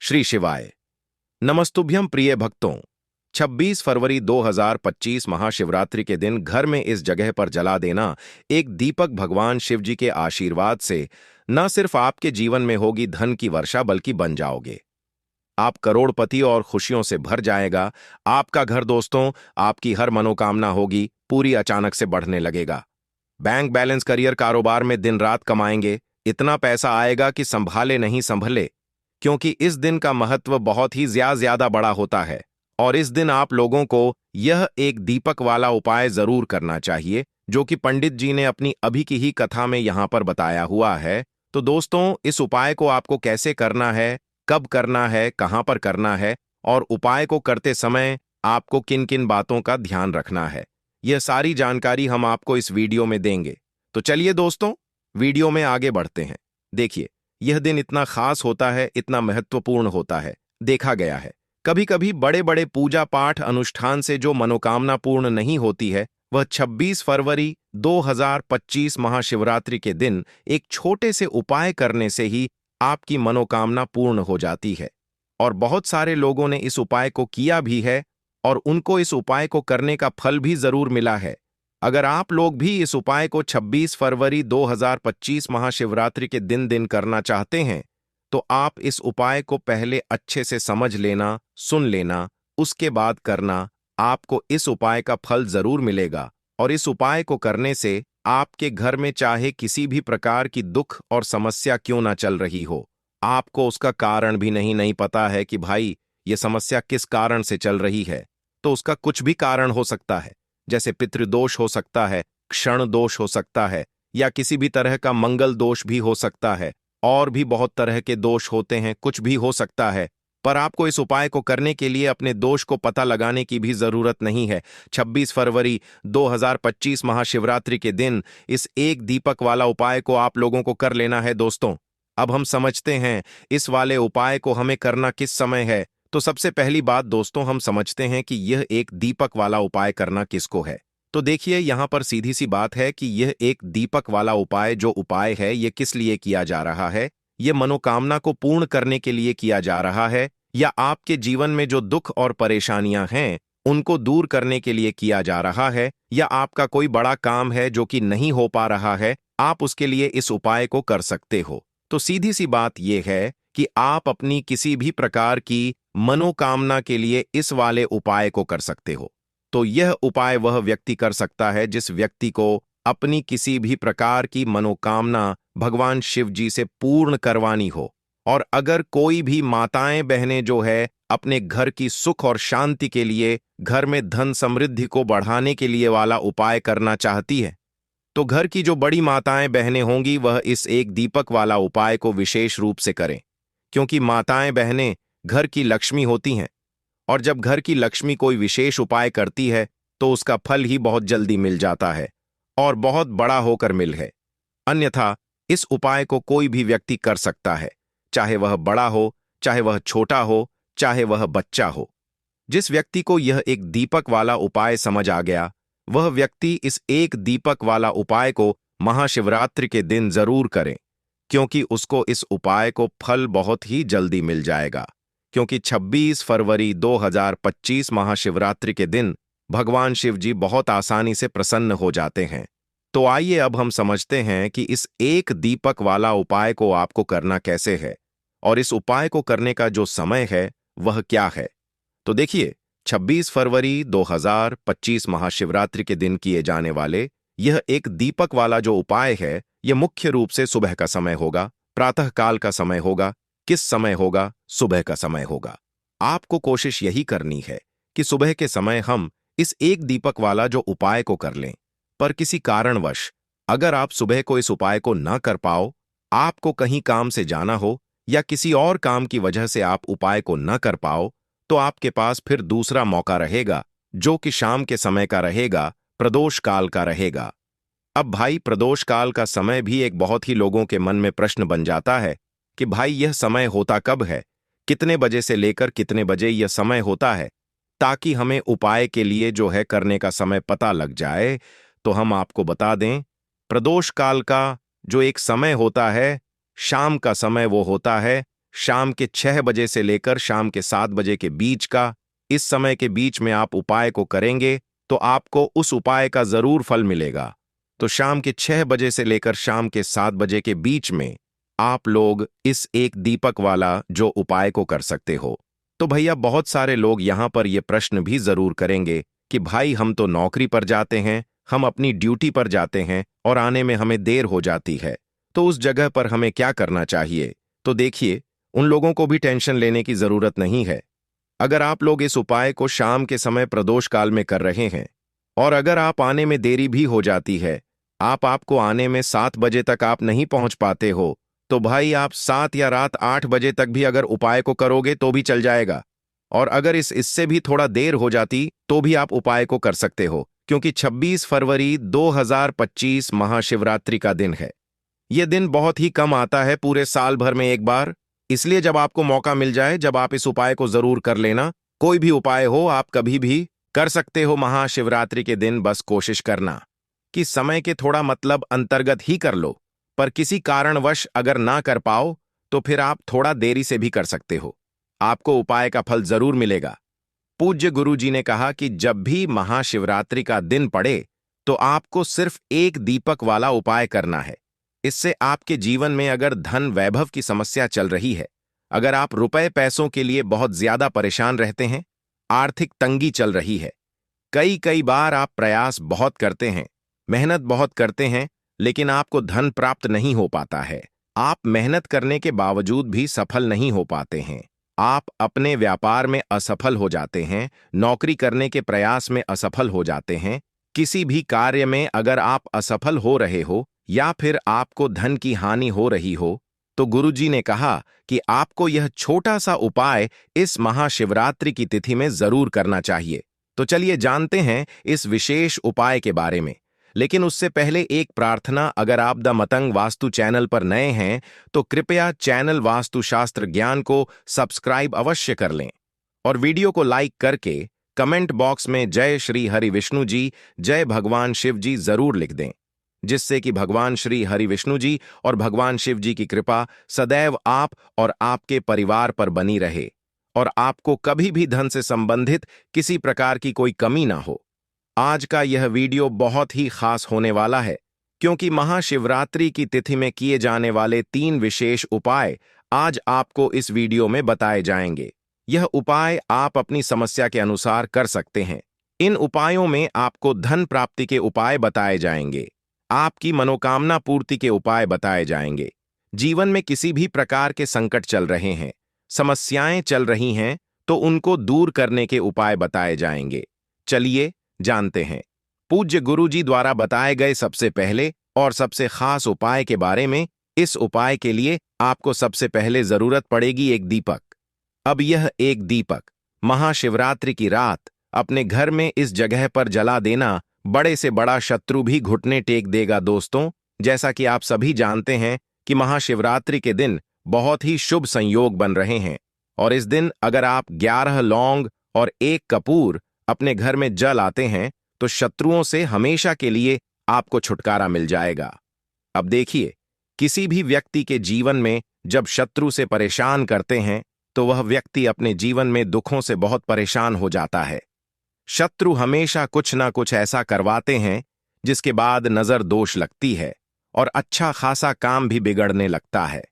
श्री शिवाय नमस्तुभ्यं प्रिय भक्तों। 26 फरवरी 2025 महाशिवरात्रि के दिन घर में इस जगह पर जला देना एक दीपक भगवान शिव जी के आशीर्वाद से न सिर्फ आपके जीवन में होगी धन की वर्षा बल्कि बन जाओगे आप करोड़पति और खुशियों से भर जाएगा। आपका घर दोस्तों, आपकी हर मनोकामना होगी पूरी अचानक से बढ़ने लगेगा। बैंक बैलेंस, करियर, कारोबार में दिन रात कमाएंगे, इतना पैसा आएगा कि संभाले नहीं संभले, क्योंकि इस दिन का महत्व बहुत ही ज्यादा बड़ा होता है। और इस दिन आप लोगों को यह एक दीपक वाला उपाय जरूर करना चाहिए, जो कि पंडित जी ने अपनी अभी की ही कथा में यहां पर बताया हुआ है। तो दोस्तों, इस उपाय को आपको कैसे करना है, कब करना है, कहां पर करना है और उपाय को करते समय आपको किन किन बातों का ध्यान रखना है, यह सारी जानकारी हम आपको इस वीडियो में देंगे। तो चलिए दोस्तों, वीडियो में आगे बढ़ते हैं। देखिए, यह दिन इतना खास होता है, इतना महत्वपूर्ण होता है। देखा गया है कभी कभी बड़े बड़े पूजा पाठ अनुष्ठान से जो मनोकामना पूर्ण नहीं होती है, वह 26 फरवरी 2025 महाशिवरात्रि के दिन एक छोटे से उपाय करने से ही आपकी मनोकामना पूर्ण हो जाती है। और बहुत सारे लोगों ने इस उपाय को किया भी है और उनको इस उपाय को करने का फल भी जरूर मिला है। अगर आप लोग भी इस उपाय को 26 फरवरी 2025 महाशिवरात्रि के दिन करना चाहते हैं, तो आप इस उपाय को पहले अच्छे से समझ लेना, सुन लेना, उसके बाद करना। आपको इस उपाय का फल जरूर मिलेगा। और इस उपाय को करने से आपके घर में चाहे किसी भी प्रकार की दुख और समस्या क्यों ना चल रही हो, आपको उसका कारण भी नहीं पता है कि भाई ये समस्या किस कारण से चल रही है, तो उसका कुछ भी कारण हो सकता है। जैसे पितृदोष हो सकता है, क्षण दोष हो सकता है, या किसी भी तरह का मंगल दोष भी हो सकता है। और भी बहुत तरह के दोष होते हैं, कुछ भी हो सकता है। पर आपको इस उपाय को करने के लिए अपने दोष को पता लगाने की भी जरूरत नहीं है। 26 फरवरी 2025 महाशिवरात्रि के दिन इस एक दीपक वाला उपाय को आप लोगों को कर लेना है दोस्तों। अब हम समझते हैं इस वाले उपाय को हमें करना किस समय है। तो सबसे पहली बात दोस्तों, हम समझते हैं कि यह एक दीपक वाला उपाय करना किसको है। तो देखिए, यहां पर सीधी सी बात है कि यह एक दीपक वाला उपाय जो उपाय है, यह किस लिए किया जा रहा है। यह मनोकामना को पूर्ण करने के लिए किया जा रहा है, या आपके जीवन में जो दुख और परेशानियां हैं उनको दूर करने के लिए किया जा रहा है, या आपका कोई बड़ा काम है जो कि नहीं हो पा रहा है, आप उसके लिए इस उपाय को कर सकते हो। तो सीधी सी बात यह है कि आप अपनी किसी भी प्रकार की मनोकामना के लिए इस वाले उपाय को कर सकते हो। तो यह उपाय वह व्यक्ति कर सकता है जिस व्यक्ति को अपनी किसी भी प्रकार की मनोकामना भगवान शिव जी से पूर्ण करवानी हो। और अगर कोई भी माताएं बहनें जो है अपने घर की सुख और शांति के लिए, घर में धन समृद्धि को बढ़ाने के लिए वाला उपाय करना चाहती है, तो घर की जो बड़ी माताएं बहनें होंगी वह इस एक दीपक वाला उपाय को विशेष रूप से करें। क्योंकि माताएं बहनें घर की लक्ष्मी होती हैं, और जब घर की लक्ष्मी कोई विशेष उपाय करती है तो उसका फल ही बहुत जल्दी मिल जाता है और बहुत बड़ा होकर मिल है। अन्यथा इस उपाय को कोई भी व्यक्ति कर सकता है, चाहे वह बड़ा हो, चाहे वह छोटा हो, चाहे वह बच्चा हो। जिस व्यक्ति को यह एक दीपक वाला उपाय समझ आ गया, वह व्यक्ति इस एक दीपक वाला उपाय को महाशिवरात्रि के दिन जरूर करें, क्योंकि उसको इस उपाय को फल बहुत ही जल्दी मिल जाएगा। क्योंकि 26 फरवरी 2025 महाशिवरात्रि के दिन भगवान शिव जी बहुत आसानी से प्रसन्न हो जाते हैं। तो आइए अब हम समझते हैं कि इस एक दीपक वाला उपाय को आपको करना कैसे है, और इस उपाय को करने का जो समय है वह क्या है। तो देखिए, 26 फरवरी 2025 महाशिवरात्रि के दिन किए जाने वाले यह एक दीपक वाला जो उपाय है, यह मुख्य रूप से सुबह का समय होगा, प्रातः काल का समय होगा। किस समय होगा? सुबह का समय होगा। आपको कोशिश यही करनी है कि सुबह के समय हम इस एक दीपक वाला जो उपाय को कर लें। पर किसी कारणवश अगर आप सुबह को इस उपाय को ना कर पाओ, आपको कहीं काम से जाना हो, या किसी और काम की वजह से आप उपाय को न कर पाओ, तो आपके पास फिर दूसरा मौका रहेगा, जो कि शाम के समय का रहेगा, प्रदोष काल का रहेगा। अब भाई, प्रदोष काल का समय भी एक बहुत ही लोगों के मन में प्रश्न बन जाता है कि भाई यह समय होता कब है, कितने बजे से लेकर कितने बजे यह समय होता है, ताकि हमें उपाय के लिए जो है करने का समय पता लग जाए। तो हम आपको बता दें, प्रदोष काल का जो एक समय होता है, शाम का समय, वो होता है शाम के 6 बजे से लेकर शाम के 7 बजे के बीच का, इस समय के बीच में आप उपाय को करेंगे तो आपको उस उपाय का जरूर फल मिलेगा। तो शाम के 6 बजे से लेकर शाम के 7 बजे के बीच में आप लोग इस एक दीपक वाला जो उपाय को कर सकते हो। तो भैया बहुत सारे लोग यहां पर ये प्रश्न भी जरूर करेंगे कि भाई हम तो नौकरी पर जाते हैं, हम अपनी ड्यूटी पर जाते हैं और आने में हमें देर हो जाती है, तो उस जगह पर हमें क्या करना चाहिए? तो देखिए, उन लोगों को भी टेंशन लेने की जरूरत नहीं है। अगर आप लोग इस उपाय को शाम के समय प्रदोष काल में कर रहे हैं और अगर आप आने में देरी भी हो जाती है, आपको आने में 7 बजे तक आप नहीं पहुंच पाते हो, तो भाई आप 7 या रात 8 बजे तक भी अगर उपाय को करोगे तो भी चल जाएगा। और अगर इससे भी थोड़ा देर हो जाती तो भी आप उपाय को कर सकते हो, क्योंकि 26 फरवरी 2025 महाशिवरात्रि का दिन है। यह दिन बहुत ही कम आता है पूरे साल भर में एक बार, इसलिए जब आपको मौका मिल जाए जब आप इस उपाय को जरूर कर लेना। कोई भी उपाय हो आप कभी भी कर सकते हो महाशिवरात्रि के दिन, बस कोशिश करना कि समय के थोड़ा मतलब अंतर्गत ही कर लो, पर किसी कारणवश अगर ना कर पाओ तो फिर आप थोड़ा देरी से भी कर सकते हो, आपको उपाय का फल जरूर मिलेगा। पूज्य गुरु जी ने कहा कि जब भी महाशिवरात्रि का दिन पड़े तो आपको सिर्फ एक दीपक वाला उपाय करना है। इससे आपके जीवन में अगर धन वैभव की समस्या चल रही है, अगर आप रुपए पैसों के लिए बहुत ज्यादा परेशान रहते हैं, आर्थिक तंगी चल रही है, कई बार आप प्रयास बहुत करते हैं, मेहनत बहुत करते हैं, लेकिन आपको धन प्राप्त नहीं हो पाता है, आप मेहनत करने के बावजूद भी सफल नहीं हो पाते हैं, आप अपने व्यापार में असफल हो जाते हैं, नौकरी करने के प्रयास में असफल हो जाते हैं, किसी भी कार्य में अगर आप असफल हो रहे हो या फिर आपको धन की हानि हो रही हो, तो गुरुजी ने कहा कि आपको यह छोटा सा उपाय इस महाशिवरात्रि की तिथि में जरूर करना चाहिए। तो चलिए जानते हैं इस विशेष उपाय के बारे में, लेकिन उससे पहले एक प्रार्थना, अगर आप द मतंग वास्तु चैनल पर नए हैं तो कृपया चैनल वास्तुशास्त्र ज्ञान को सब्सक्राइब अवश्य कर लें और वीडियो को लाइक करके कमेंट बॉक्स में जय श्री हरि विष्णु जी, जय भगवान शिव जी जरूर लिख दें, जिससे कि भगवान श्री हरि विष्णु जी और भगवान शिव जी की कृपा सदैव आप और आपके परिवार पर बनी रहे और आपको कभी भी धन से संबंधित किसी प्रकार की कोई कमी ना हो। आज का यह वीडियो बहुत ही खास होने वाला है, क्योंकि महाशिवरात्रि की तिथि में किए जाने वाले 3 विशेष उपाय आज आपको इस वीडियो में बताए जाएंगे। यह उपाय आप अपनी समस्या के अनुसार कर सकते हैं। इन उपायों में आपको धन प्राप्ति के उपाय बताए जाएंगे, आपकी मनोकामना पूर्ति के उपाय बताए जाएंगे, जीवन में किसी भी प्रकार के संकट चल रहे हैं, समस्याएं चल रही हैं, तो उनको दूर करने के उपाय बताए जाएंगे। चलिए जानते हैं पूज्य गुरु जी द्वारा बताए गए सबसे पहले और सबसे खास उपाय के बारे में। इस उपाय के लिए आपको सबसे पहले जरूरत पड़ेगी एक दीपक। अब यह एक दीपक महाशिवरात्रि की रात अपने घर में इस जगह पर जला देना, बड़े से बड़ा शत्रु भी घुटने टेक देगा। दोस्तों, जैसा कि आप सभी जानते हैं कि महाशिवरात्रि के दिन बहुत ही शुभ संयोग बन रहे हैं और इस दिन अगर आप 11 लौंग और 1 कपूर अपने घर में जल आते हैं तो शत्रुओं से हमेशा के लिए आपको छुटकारा मिल जाएगा। अब देखिए, किसी भी व्यक्ति के जीवन में जब शत्रु से परेशान करते हैं तो वह व्यक्ति अपने जीवन में दुखों से बहुत परेशान हो जाता है। शत्रु हमेशा कुछ ना कुछ ऐसा करवाते हैं जिसके बाद नजर दोष लगती है और अच्छा खासा काम भी बिगड़ने लगता है,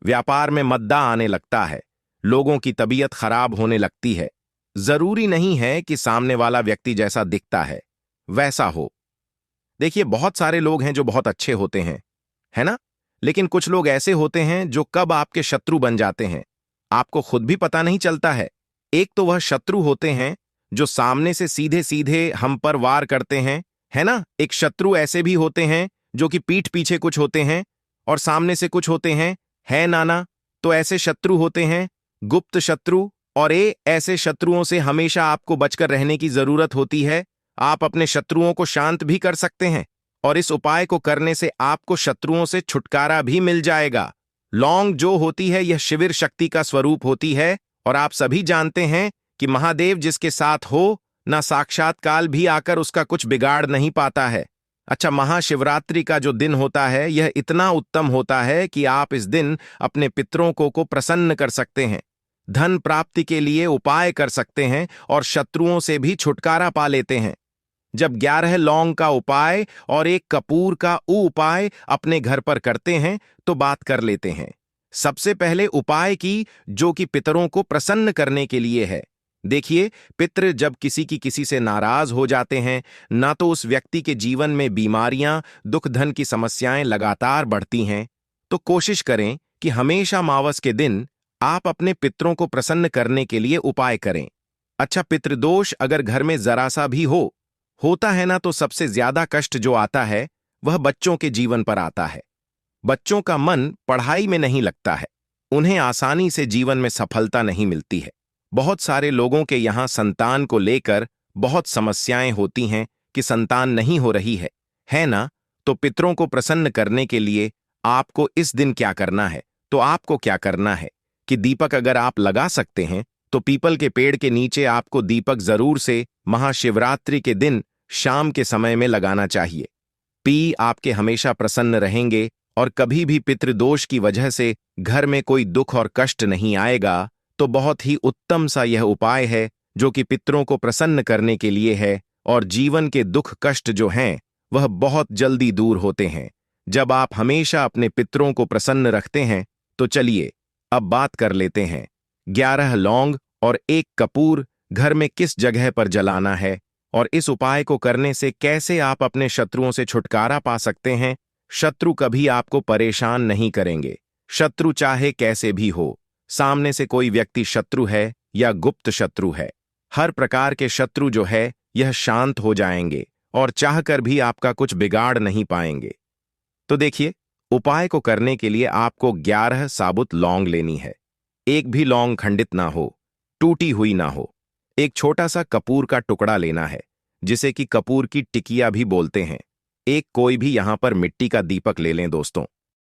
व्यापार में मद्दा आने लगता है, लोगों की तबीयत खराब होने लगती है। जरूरी नहीं है कि सामने वाला व्यक्ति जैसा दिखता है वैसा हो। देखिए, बहुत सारे लोग हैं जो बहुत अच्छे होते हैं, है ना, लेकिन कुछ लोग ऐसे होते हैं जो कब आपके शत्रु बन जाते हैं आपको खुद भी पता नहीं चलता है। एक तो वह शत्रु होते हैं जो सामने से सीधे सीधे हम पर वार करते हैं, है ना। एक शत्रु ऐसे भी होते हैं जो कि पीठ पीछे कुछ होते हैं और सामने से कुछ होते हैं, है नाना। तो ऐसे शत्रु होते हैं गुप्त शत्रु, और ऐसे शत्रुओं से हमेशा आपको बचकर रहने की जरूरत होती है। आप अपने शत्रुओं को शांत भी कर सकते हैं और इस उपाय को करने से आपको शत्रुओं से छुटकारा भी मिल जाएगा। लौंग जो होती है यह शिविर शक्ति का स्वरूप होती है और आप सभी जानते हैं कि महादेव जिसके साथ हो ना साक्षात काल भी आकर उसका कुछ बिगाड़ नहीं पाता है। अच्छा, महाशिवरात्रि का जो दिन होता है यह इतना उत्तम होता है कि आप इस दिन अपने पितरों को प्रसन्न कर सकते हैं, धन प्राप्ति के लिए उपाय कर सकते हैं और शत्रुओं से भी छुटकारा पा लेते हैं। जब 11 लौंग का उपाय और 1 कपूर का उपाय अपने घर पर करते हैं तो बात कर लेते हैं। सबसे पहले उपाय की, जो कि पितरों को प्रसन्न करने के लिए है। देखिए, पितृ जब किसी से नाराज हो जाते हैं, ना तो उस व्यक्ति के जीवन में बीमारियां, दुख धन की समस्याएं लगातार बढ़ती हैं, तो कोशिश करें कि हमेशा मावस के दिन आप अपने पितरों को प्रसन्न करने के लिए उपाय करें। अच्छा, पितृदोष अगर घर में जरा सा भी होता है ना, तो सबसे ज्यादा कष्ट जो आता है वह बच्चों के जीवन पर आता है। बच्चों का मन पढ़ाई में नहीं लगता है, उन्हें आसानी से जीवन में सफलता नहीं मिलती है। बहुत सारे लोगों के यहाँ संतान को लेकर बहुत समस्याएं होती हैं कि संतान नहीं हो रही है ना? तो पितरों को प्रसन्न करने के लिए आपको इस दिन क्या करना है? तो आपको क्या करना है कि दीपक अगर आप लगा सकते हैं तो पीपल के पेड़ के नीचे आपको दीपक जरूर से महाशिवरात्रि के दिन शाम के समय में लगाना चाहिए। आपके हमेशा प्रसन्न रहेंगे और कभी भी पितृदोष की वजह से घर में कोई दुख और कष्ट नहीं आएगा। तो बहुत ही उत्तम सा यह उपाय है जो कि पितरों को प्रसन्न करने के लिए है, और जीवन के दुख कष्ट जो हैं वह बहुत जल्दी दूर होते हैं जब आप हमेशा अपने पितरों को प्रसन्न रखते हैं। तो चलिए अब बात कर लेते हैं 11 लौंग और 1 कपूर घर में किस जगह पर जलाना है, और इस उपाय को करने से कैसे आप अपने शत्रुओं से छुटकारा पा सकते हैं। शत्रु कभी आपको परेशान नहीं करेंगे, शत्रु चाहे कैसे भी हो, सामने से कोई व्यक्ति शत्रु है या गुप्त शत्रु है, हर प्रकार के शत्रु जो है यह शांत हो जाएंगे और चाहकर भी आपका कुछ बिगाड़ नहीं पाएंगे। तो देखिए, उपाय को करने के लिए आपको 11 साबुत लौंग लेनी है। एक भी लौंग खंडित ना हो, टूटी हुई ना हो। एक छोटा सा कपूर का टुकड़ा लेना है, जिसे कि कपूर की टिकिया भी बोलते हैं। एक कोई भी यहां पर मिट्टी का दीपक ले लें दोस्तों।